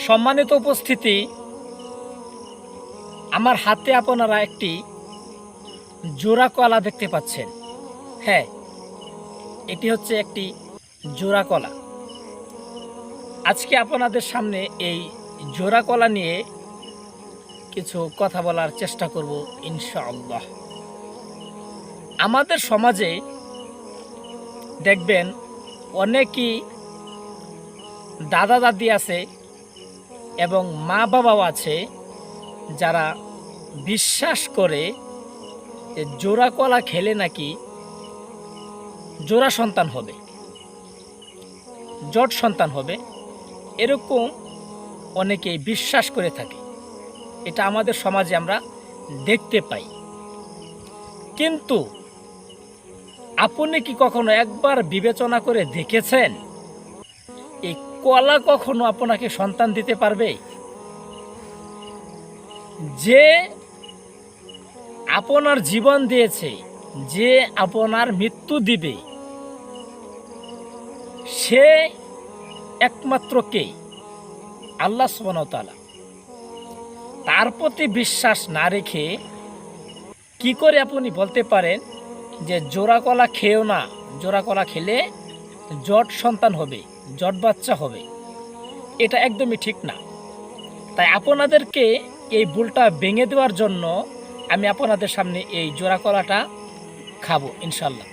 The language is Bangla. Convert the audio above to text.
সম্মানিত উপস্থিতি, আমার হাতে আপনারা একটি জোড়া কলা দেখতে পাচ্ছেন। হ্যাঁ, এটি হচ্ছে একটি জোড়া কলা। আজকে আপনাদের সামনে এই জোড়া কলা নিয়ে কিছু কথা বলার চেষ্টা করব ইনশাআল্লাহ। আমাদের সমাজে দেখবেন অনেকই দাদা দাদি আছে এবং মা বাবাও আছে যারা বিশ্বাস করে যে জোড়া কলা খেলে নাকি জোড়া সন্তান হবে, জট সন্তান হবে, এরকম অনেকেই বিশ্বাস করে থাকে। এটা আমাদের সমাজে আমরা দেখতে পাই। কিন্তু আপনি কি কখনো একবার বিবেচনা করে দেখেছেন এই কলা কখনো আপনাকে সন্তান দিতে পারবে? যে আপনার জীবন দিয়েছে, যে আপনার মৃত্যু দিবে, সে একমাত্র কে? আল্লাহ সুবহানাহু ওয়া তাআলা। তার প্রতি বিশ্বাস না রেখে কি করে আপনি বলতে পারেন যে জোড়া কলা খেয়েও না, জোড়া কলা খেলে জট সন্তান হবে, জট বাচ্চা হবে? এটা একদমই ঠিক না। তাই আপনাদেরকে এই ভুলটা ভেঙে দেওয়ার জন্য আমি আপনাদের সামনে এই জোড়া কলাটা খাবো ইনশাল্লাহ।